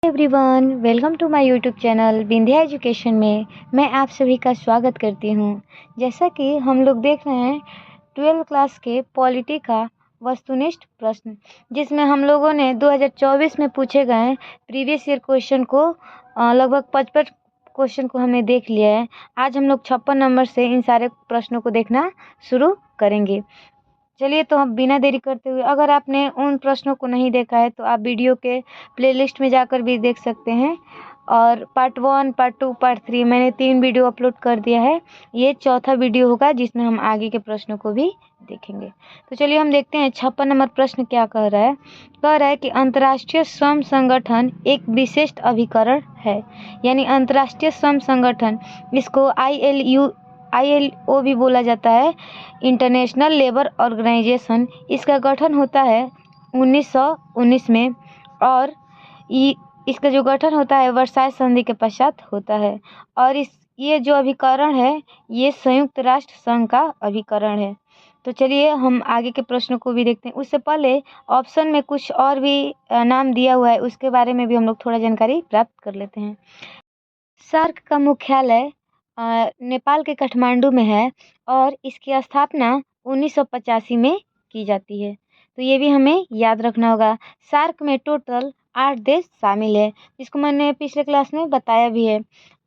Everyone, welcome to my YouTube channel Vindhya education में मैं आप सभी का स्वागत करती हूँ। जैसा कि हम लोग देख रहे हैं 12th क्लास के पॉलिटी का वस्तुनिष्ठ प्रश्न, जिसमें हम लोगों ने 2024 में पूछे गए प्रीवियस ईयर क्वेश्चन को लगभग 55 क्वेश्चन को हमने देख लिया है। आज हम लोग 56 नंबर से इन सारे प्रश्नों को देखना शुरू करेंगे। चलिए, तो हम बिना देरी करते हुए, अगर आपने उन प्रश्नों को नहीं देखा है तो आप वीडियो के प्लेलिस्ट में जाकर भी देख सकते हैं। और पार्ट 1, पार्ट 2, पार्ट 3 मैंने 3 वीडियो अपलोड कर दिया है। ये चौथा वीडियो होगा जिसमें हम आगे के प्रश्नों को भी देखेंगे। तो चलिए हम देखते हैं 56 नंबर प्रश्न क्या कह रहा है। कह रहा है कि अंतर्राष्ट्रीय श्रम संगठन एक विशिष्ट अभिकरण है। यानी अंतर्राष्ट्रीय श्रम संगठन, इसको ILO भी बोला जाता है, इंटरनेशनल लेबर ऑर्गेनाइजेशन। इसका गठन होता है 1919 में और इसका जो गठन होता है वर्साई संधि के पश्चात होता है। और ये जो अभिकरण है ये संयुक्त राष्ट्र संघ का अभिकरण है। तो चलिए हम आगे के प्रश्नों को भी देखते हैं। उससे पहले ऑप्शन में कुछ और भी नाम दिया हुआ है, उसके बारे में भी हम लोग थोड़ा जानकारी प्राप्त कर लेते हैं। सार्क का मुख्यालय नेपाल के काठमांडू में है और इसकी स्थापना 1985 में की जाती है। तो ये भी हमें याद रखना होगा। सार्क में टोटल 8 देश शामिल है, जिसको मैंने पिछले क्लास में बताया भी है।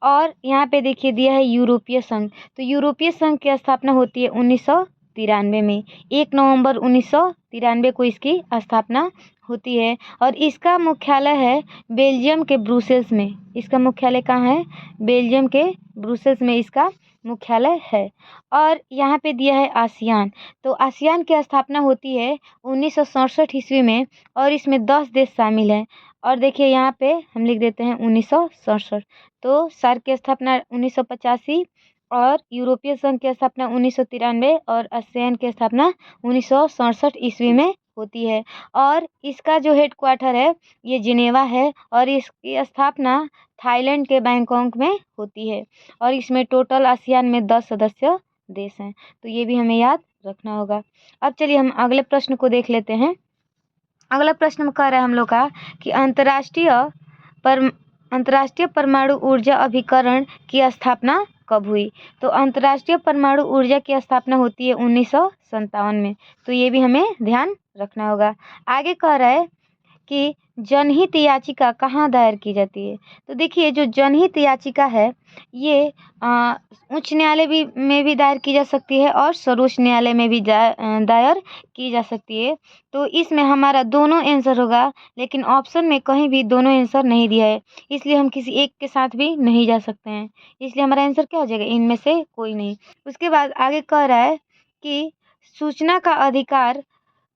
और यहाँ पे देखिए दिया है यूरोपीय संघ। तो यूरोपीय संघ की स्थापना होती है 1993 में। 1 नवंबर 1993 को इसकी स्थापना होती है और इसका मुख्यालय है बेल्जियम के ब्रुसेल्स में। इसका मुख्यालय कहाँ है? बेल्जियम के ब्रुसेल्स में इसका मुख्यालय है। और यहाँ पे दिया है आसियान। तो आसियान की स्थापना होती है 1967 ईस्वी में और इसमें 10 देश शामिल हैं। और देखिए यहाँ पे हम लिख देते हैं 1967। तो सार्क की स्थापना 1985 और यूरोपीय संघ की स्थापना 1993 और आसियान की स्थापना 1967 ईस्वी में होती है। और इसका जो हेडक्वार्टर है ये जिनेवा है और इसकी स्थापना थाईलैंड के बैंकॉक में होती है। और इसमें टोटल आसियान में 10 सदस्य देश हैं। तो ये भी हमें याद रखना होगा। अब चलिए हम अगले प्रश्न को देख लेते हैं। अगला प्रश्न में कह रहा है हम लोग का कि अंतर्राष्ट्रीय परमाणु ऊर्जा अभिकरण की स्थापना कब हुई? तो अंतर्राष्ट्रीय परमाणु ऊर्जा की स्थापना होती है 1957 में। तो ये भी हमें ध्यान रखना होगा। आगे कह रहा है कि जनहित याचिका कहाँ दायर की जाती है? तो देखिए जो जनहित याचिका है ये उच्च न्यायालय में भी दायर की जा सकती है और सर्वोच्च न्यायालय में भी दायर की जा सकती है। तो इसमें हमारा दोनों आंसर होगा, लेकिन ऑप्शन में कहीं भी दोनों आंसर नहीं दिया है, इसलिए हम किसी एक के साथ भी नहीं जा सकते हैं। इसलिए हमारा आंसर क्या हो जाएगा? इनमें से कोई नहीं। उसके बाद आगे कह रहा है कि सूचना का अधिकार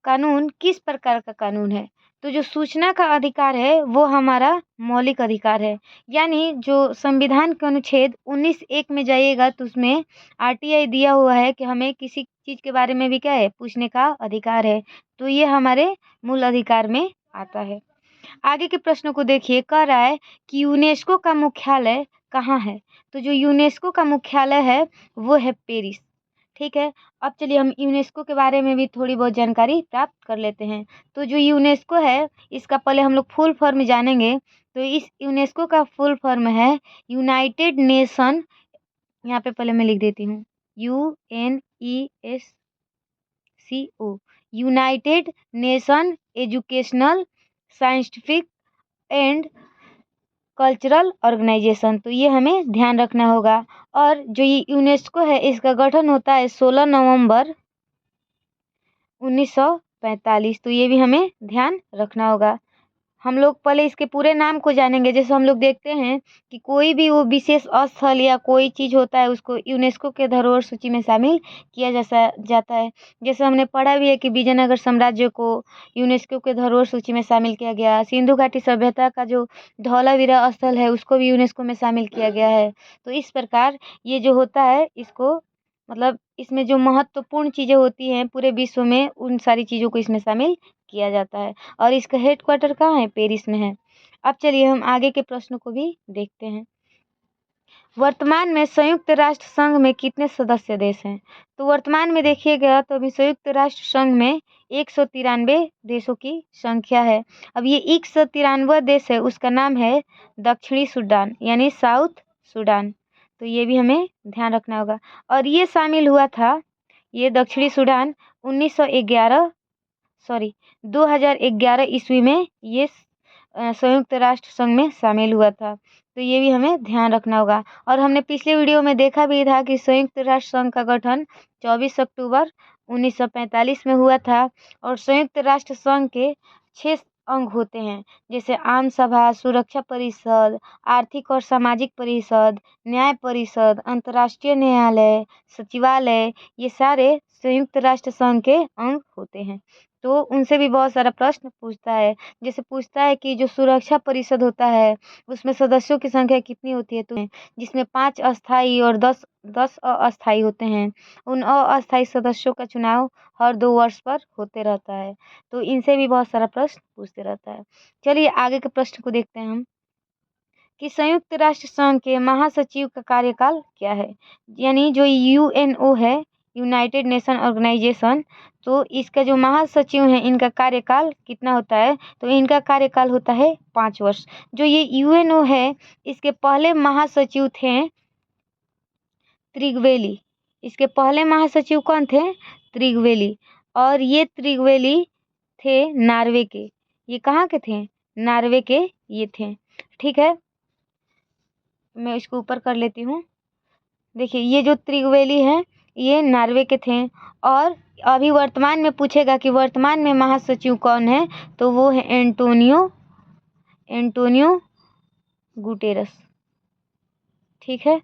कानून किस प्रकार का कानून है? तो जो सूचना का अधिकार है वो हमारा मौलिक अधिकार है। यानी जो संविधान के अनुच्छेद 19(1) में जाइएगा तो उसमें RTI दिया हुआ है कि हमें किसी चीज़ के बारे में भी क्या है? पूछने का अधिकार है। तो ये हमारे मूल अधिकार में आता है। आगे के प्रश्नों को देखिए। कह रहा है कि यूनेस्को का मुख्यालय कहाँ है? तो जो यूनेस्को का मुख्यालय है वो है पेरिस। ठीक है। अब चलिए हम यूनेस्को के बारे में भी थोड़ी बहुत जानकारी प्राप्त कर लेते हैं। तो जो यूनेस्को है इसका पहले हम लोग फुल फॉर्म जानेंगे। तो इस यूनेस्को का फुल फॉर्म है यूनाइटेड नेशन, यहाँ पे पहले मैं लिख देती हूँ UNESCO, united nation educational, scientific and cultural organisation. तो ये हमें ध्यान रखना होगा। और जो ये यूनेस्को है इसका गठन होता है 16 नवंबर 1945। तो ये भी हमें ध्यान रखना होगा। हम लोग पहले इसके पूरे नाम को जानेंगे। जैसे हम लोग देखते हैं कि कोई भी वो विशेष स्थल या कोई चीज़ होता है उसको यूनेस्को के धरोहर सूची में शामिल किया जाता है। जैसे हमने पढ़ा भी है कि विजयनगर साम्राज्य को यूनेस्को के धरोहर सूची में शामिल किया गया। सिंधु घाटी सभ्यता का जो धौलावीरा स्थल है उसको भी यूनेस्को में शामिल किया गया है। तो इस प्रकार ये जो होता है इसको मतलब इसमें जो महत्वपूर्ण चीज़ें होती हैं पूरे विश्व में उन सारी चीज़ों को इसमें शामिल किया जाता है। और इसका हेडक्वार्टर कहाँ है? पेरिस में है। अब चलिए हम आगे के प्रश्नों को भी देखते हैं। वर्तमान में संयुक्त राष्ट्र संघ में कितने सदस्य देश हैं? तो वर्तमान में देखिएगा तो अभी संयुक्त राष्ट्र संघ में 193 देशों की संख्या है। अब ये 193 देश है, उसका नाम है दक्षिणी सूडान यानी साउथ सूडान। तो ये भी हमें ध्यान रखना होगा। और ये शामिल हुआ था, ये दक्षिणी सूडान 2011 ईस्वी में ये संयुक्त राष्ट्र संघ में शामिल हुआ था। तो ये भी हमें ध्यान रखना होगा। और हमने पिछले वीडियो में देखा भी था कि संयुक्त राष्ट्र संघ का गठन 24 अक्टूबर 1945 में हुआ था। और संयुक्त राष्ट्र संघ के 6 अंग होते हैं, जैसे आम सभा, सुरक्षा परिषद, आर्थिक और सामाजिक परिषद, न्याय परिषद, अंतर्राष्ट्रीय न्यायालय, सचिवालय। ये सारे संयुक्त राष्ट्र संघ के अंग होते हैं। तो उनसे भी बहुत सारा प्रश्न पूछता है। जैसे पूछता है कि जो सुरक्षा परिषद होता है उसमें सदस्यों की संख्या कितनी होती है, तो जिसमें 5 अस्थायी और 10 अस्थायी होते हैं। उन अस्थायी सदस्यों का चुनाव हर 2 वर्ष पर होते रहता है। तो इनसे भी बहुत सारा प्रश्न पूछते रहता है। चलिए आगे के प्रश्न को देखते हैं हम कि संयुक्त राष्ट्र संघ के महासचिव का कार्यकाल क्या है। यानी जो यूएनओ है, यूनाइटेड नेशन ऑर्गेनाइजेशन, तो इसका जो महासचिव है इनका कार्यकाल कितना होता है, तो इनका कार्यकाल होता है 5 वर्ष। जो ये यूएनओ है इसके पहले महासचिव थे त्रिगवेली। इसके पहले महासचिव कौन थे? त्रिगवेली। और ये त्रिगवेली थे नॉर्वे के। ये कहाँ के थे? नॉर्वे के ये थे। ठीक है, मैं इसको ऊपर कर लेती हूँ। देखिए ये जो त्रिगवेली है ये नॉर्वे के थे। और अभी वर्तमान में पूछेगा कि वर्तमान में महासचिव कौन है, तो वो है एंटोनियो गुटेरस। ठीक है,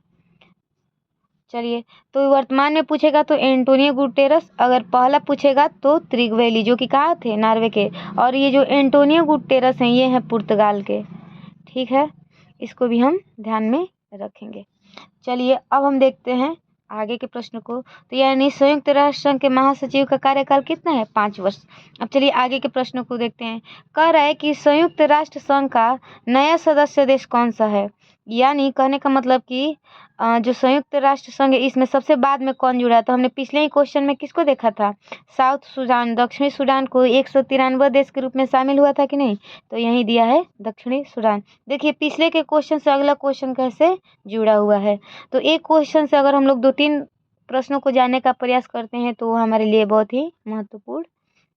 चलिए तो वर्तमान में पूछेगा तो एंटोनियो गुटेरस, अगर पहला पूछेगा तो त्रिगवेली जो कि कहाँ थे? नॉर्वे के। और ये जो एंटोनियो गुटेरस हैं ये हैं पुर्तगाल के। ठीक है, इसको भी हम ध्यान में रखेंगे। चलिए अब हम देखते हैं आगे के प्रश्न को। तो यानी संयुक्त राष्ट्र संघ के महासचिव का कार्यकाल कितना है? 5 वर्ष। अब चलिए आगे के प्रश्न को देखते हैं। कह रहा है कि संयुक्त राष्ट्र संघ का नया सदस्य देश कौन सा है। यानी कहने का मतलब कि जो संयुक्त राष्ट्र संघ है इसमें सबसे बाद में कौन जुड़ा। तो हमने पिछले ही क्वेश्चन में किसको देखा था? साउथ सूडान, दक्षिणी सूडान को 193 देश के रूप में शामिल हुआ था कि नहीं? तो यही दिया है दक्षिणी सूडान। देखिए पिछले के क्वेश्चन से अगला क्वेश्चन कैसे जुड़ा हुआ है। तो एक क्वेश्चन से अगर हम लोग 2-3 प्रश्नों को जानने का प्रयास करते हैं तो वो हमारे लिए बहुत ही महत्वपूर्ण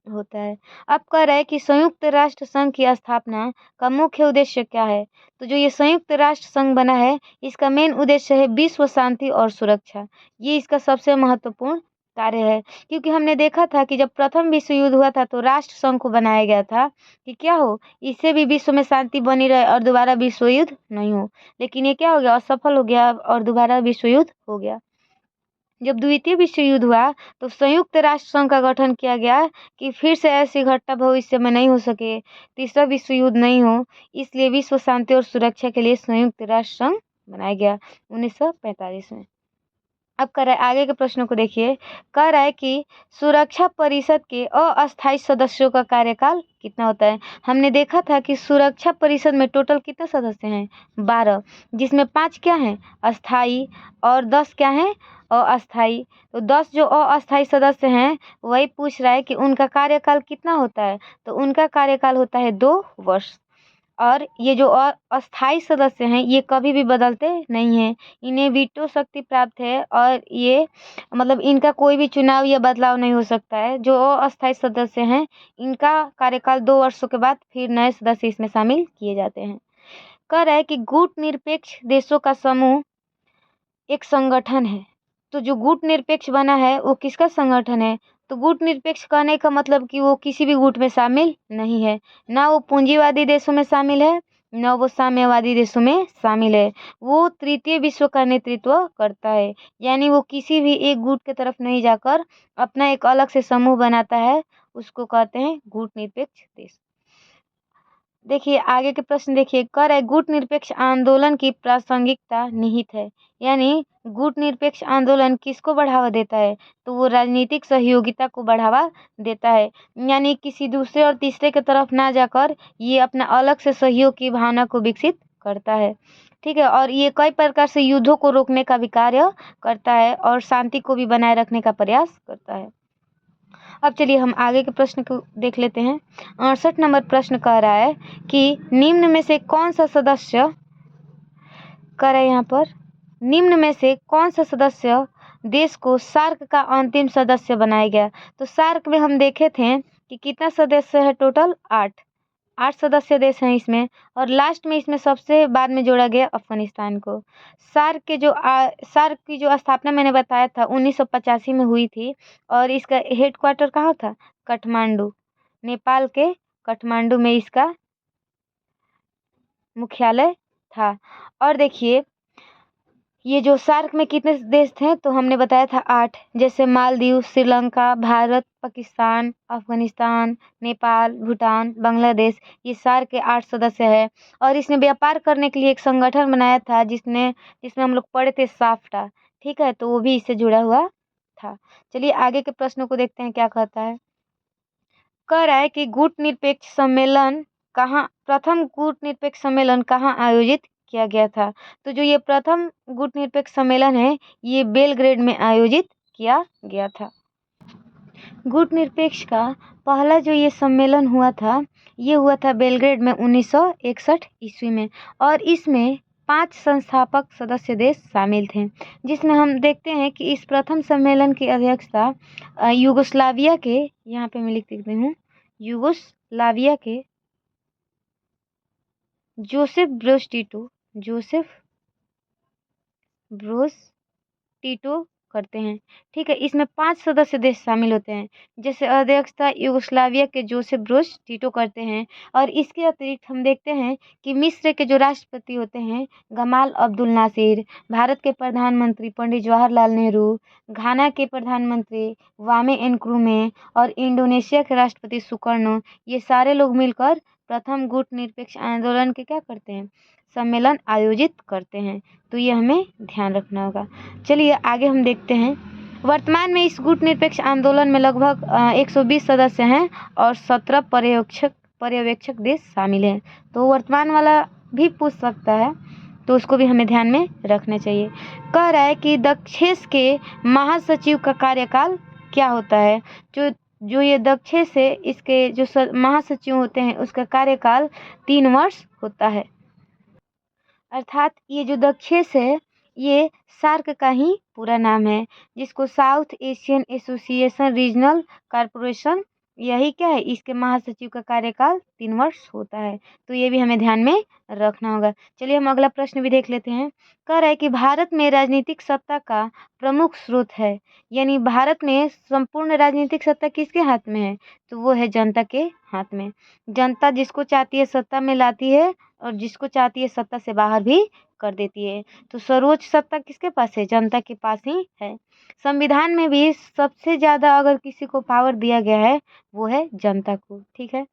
होता है। अब कह रहा है कि संयुक्त राष्ट्र संघ की स्थापना का मुख्य उद्देश्य क्या है। तो जो ये संयुक्त राष्ट्र संघ बना है इसका मेन उद्देश्य है विश्व शांति और सुरक्षा। ये इसका सबसे महत्वपूर्ण कार्य है। क्योंकि हमने देखा था कि जब प्रथम विश्व युद्ध हुआ था तो राष्ट्र संघ को बनाया गया था कि क्या हो, इससे भी विश्व में शांति बनी रहे और दोबारा विश्व युद्ध नहीं हो। लेकिन ये क्या हो गया, असफल हो गया और दोबारा विश्व युद्ध हो गया। जब द्वितीय विश्व युद्ध हुआ तो संयुक्त राष्ट्र संघ का गठन किया गया कि फिर से ऐसी घटना भविष्य में नहीं हो सके, तीसरा विश्व युद्ध नहीं हो, इसलिए विश्व शांति और सुरक्षा के लिए संयुक्त राष्ट्र संघ बनाया गया 1945 में। अब कह रहा है आगे के प्रश्नों को देखिए। कह रहा है कि सुरक्षा परिषद के अस्थायी सदस्यों का कार्यकाल कितना होता है। हमने देखा था कि सुरक्षा परिषद में टोटल कितने सदस्य हैं? 12, जिसमें 5 क्या हैं? अस्थायी और 10 क्या हैं? अस्थायी। तो 10 जो अस्थायी सदस्य हैं वही पूछ रहा है कि उनका कार्यकाल कितना होता है। तो उनका कार्यकाल होता है 2 वर्ष। और ये जो अस्थायी सदस्य हैं ये कभी भी बदलते नहीं हैं, इन्हें वीटो शक्ति प्राप्त है और ये मतलब इनका कोई भी चुनाव या बदलाव नहीं हो सकता है। जो अस्थायी सदस्य हैं इनका कार्यकाल 2 वर्षों के बाद फिर नए सदस्य इसमें शामिल किए जाते हैं। कह रहा है कि गुट निरपेक्ष देशों का समूह एक संगठन है। तो जो गुट निरपेक्ष बना है वो किसका संगठन है? तो गुट निरपेक्ष कहने का मतलब कि वो किसी भी गुट में शामिल नहीं है, ना वो पूंजीवादी देशों में शामिल है ना वो साम्यवादी देशों में शामिल है। वो तृतीय विश्व का नेतृत्व करता है, यानी वो किसी भी एक गुट की तरफ नहीं जाकर अपना एक अलग से समूह बनाता है, उसको कहते हैं गुट निरपेक्ष देश। देखिए आगे के प्रश्न देखिए। कह रहा है गुट निरपेक्ष आंदोलन की प्रासंगिकता निहित है। यानी गुट निरपेक्ष आंदोलन किसको बढ़ावा देता है? तो वो राजनीतिक सहयोगिता को बढ़ावा देता है, यानी किसी दूसरे और तीसरे की तरफ ना जाकर ये अपना अलग से सहयोग की भावना को विकसित करता है। ठीक है, और ये कई प्रकार से युद्धों को रोकने का भी कार्य करता है और शांति को भी बनाए रखने का प्रयास करता है। अब चलिए हम आगे के प्रश्न को देख लेते हैं। 68 नंबर प्रश्न कह रहा है कि निम्न में से कौन सा सदस्य कह रहा है यहाँ पर, निम्न में से कौन सा सदस्य देश को सार्क का अंतिम सदस्य बनाया गया। तो सार्क में हम देखे थे कि कितना सदस्य है, टोटल 8 सदस्य देश हैं इसमें, और लास्ट में इसमें सबसे बाद में जोड़ा गया अफगानिस्तान को। सार्क की जो स्थापना मैंने बताया था 1985 में हुई थी, और इसका हेडक्वार्टर कहाँ था, काठमांडू, नेपाल के काठमांडू में इसका मुख्यालय था। और देखिए ये जो सार्क में कितने देश थे, तो हमने बताया था 8, जैसे मालदीव, श्रीलंका, भारत, पाकिस्तान, अफगानिस्तान, नेपाल, भूटान, बांग्लादेश, ये सार्क के 8 सदस्य है। और इसने व्यापार करने के लिए एक संगठन बनाया था जिसमें हम लोग पढ़े थे साफ्टा, ठीक है, तो वो भी इससे जुड़ा हुआ था। चलिए आगे के प्रश्नों को देखते हैं क्या कहता है। कह रहा है कि प्रथम गुटनिरपेक्ष सम्मेलन कहाँ आयोजित किया गया था। तो जो ये प्रथम गुटनिरपेक्ष सम्मेलन है ये बेलग्रेड में आयोजित किया गया था। गुटनिरपेक्ष का पहला जो ये सम्मेलन हुआ था ये हुआ था बेलग्रेड में 1961 ईस्वी में, और इसमें 5 संस्थापक सदस्य देश शामिल थे, जिसमें हम देखते हैं कि इस प्रथम सम्मेलन की अध्यक्षता यूगोस्लाविया के, यहाँ पे मैं लिख देती हूँ, यूगोस्लाविया के जोसेफ ब्रोज टीटो करते हैं, ठीक है। इसमें 5 सदस्य देश शामिल होते हैं, जैसे अध्यक्षता यूगोस्लाविया के जोसेफ ब्रोज टीटो करते हैं। और इसके अतिरिक्त हम देखते हैं कि मिस्र के जो राष्ट्रपति होते हैं गमाल अब्दुल नासिर, भारत के प्रधानमंत्री पंडित जवाहरलाल नेहरू, घाना के प्रधानमंत्री वामे एनक्रुमे और इंडोनेशिया के राष्ट्रपति सुकर्णो, ये सारे लोग मिलकर प्रथम गुटनिरपेक्ष आंदोलन के क्या करते हैं, सम्मेलन आयोजित करते हैं। तो ये हमें ध्यान रखना होगा। चलिए आगे हम देखते हैं। वर्तमान में इस गुटनिरपेक्ष आंदोलन में लगभग 120 सदस्य हैं और 17 पर्यवेक्षक देश शामिल हैं। तो वर्तमान वाला भी पूछ सकता है, तो उसको भी हमें ध्यान में रखना चाहिए। कह रहा है कि दक्षेस के महासचिव का कार्यकाल क्या होता है। जो ये दक्षेस है इसके जो महासचिव होते हैं उसका कार्यकाल 3 वर्ष होता है। अर्थात ये जो दक्षेस है ये सार्क का ही पूरा नाम है, जिसको south Asian association regional corporation, यही क्या है, इसके महासचिव का कार्यकाल 3 वर्ष होता है। तो ये भी हमें ध्यान में रखना होगा। चलिए हम अगला प्रश्न भी देख लेते हैं। कह रहा है कि भारत में राजनीतिक सत्ता का प्रमुख स्रोत है, यानी भारत में संपूर्ण राजनीतिक सत्ता किसके हाथ में है, तो वो है जनता के हाथ में। जनता जिसको चाहती है सत्ता में लाती है और जिसको चाहती है सत्ता से बाहर भी कर देती है। तो सर्वोच्च सत्ता किसके पास है, जनता के पास ही है। संविधान में भी सबसे ज़्यादा अगर किसी को पावर दिया गया है वो है जनता को, ठीक है।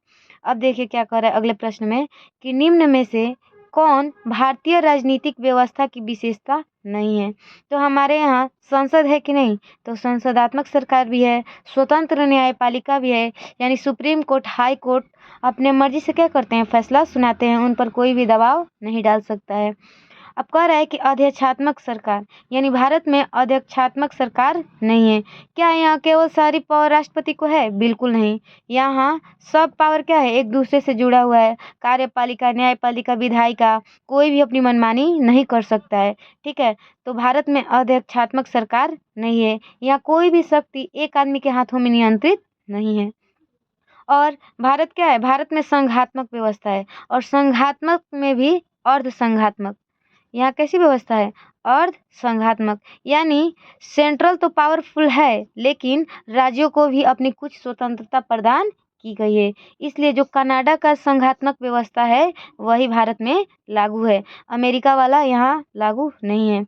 अब देखिए क्या कह रहा है अगले प्रश्न में कि निम्न में से कौन भारतीय राजनीतिक व्यवस्था की विशेषता नहीं है। तो हमारे यहाँ संसद है कि नहीं, तो संसदात्मक सरकार भी है, स्वतंत्र न्यायपालिका भी है, यानी सुप्रीम कोर्ट, हाई कोर्ट अपने मर्जी से क्या करते हैं, फैसला सुनाते हैं, उन पर कोई भी दबाव नहीं डाल सकता है। अब कह रहा है कि अध्यक्षात्मक सरकार, यानी भारत में अध्यक्षात्मक सरकार नहीं है। क्या यहाँ केवल सारी पावर राष्ट्रपति को है, बिल्कुल नहीं। यहाँ सब पावर क्या है, एक दूसरे से जुड़ा हुआ है। कार्यपालिका, न्यायपालिका, विधायिका, कोई भी अपनी मनमानी नहीं कर सकता है, ठीक है। तो भारत में अध्यक्षात्मक सरकार नहीं है। यहाँ कोई भी शक्ति एक आदमी के हाथों में नियंत्रित नहीं है। और भारत क्या है, भारत में संघात्मक व्यवस्था है, और संघात्मक में भी अर्ध संघात्मक। यहाँ कैसी व्यवस्था है, अर्ध संघात्मक, यानी सेंट्रल तो पावरफुल है लेकिन राज्यों को भी अपनी कुछ स्वतंत्रता प्रदान की गई है। इसलिए जो कनाडा का संघात्मक व्यवस्था है वही भारत में लागू है, अमेरिका वाला यहाँ लागू नहीं है।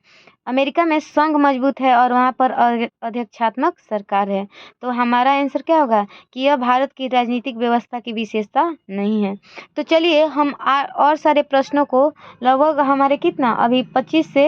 अमेरिका में संघ मजबूत है और वहाँ पर अध्यक्षात्मक सरकार है। तो हमारा आंसर क्या होगा कि यह भारत की राजनीतिक व्यवस्था की विशेषता नहीं है। तो चलिए हम और सारे प्रश्नों को, लगभग हमारे कितना अभी 25 से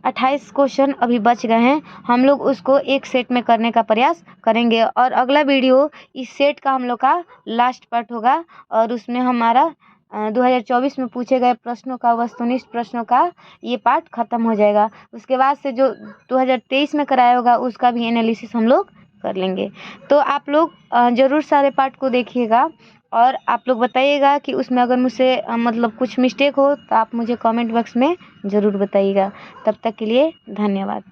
28 क्वेश्चन अभी बच गए हैं, हम लोग उसको एक सेट में करने का प्रयास करेंगे। और अगला वीडियो इस सेट का हम लोग का लास्ट पार्ट होगा और उसमें हमारा 2024 में पूछे गए प्रश्नों का, वस्तुनिष्ठ प्रश्नों का ये पार्ट ख़त्म हो जाएगा। उसके बाद से जो 2023 में कराया होगा उसका भी एनालिसिस हम लोग कर लेंगे। तो आप लोग ज़रूर सारे पार्ट को देखिएगा और आप लोग बताइएगा कि उसमें अगर मुझसे मतलब कुछ मिस्टेक हो तो आप मुझे कमेंट बॉक्स में ज़रूर बताइएगा। तब तक के लिए धन्यवाद।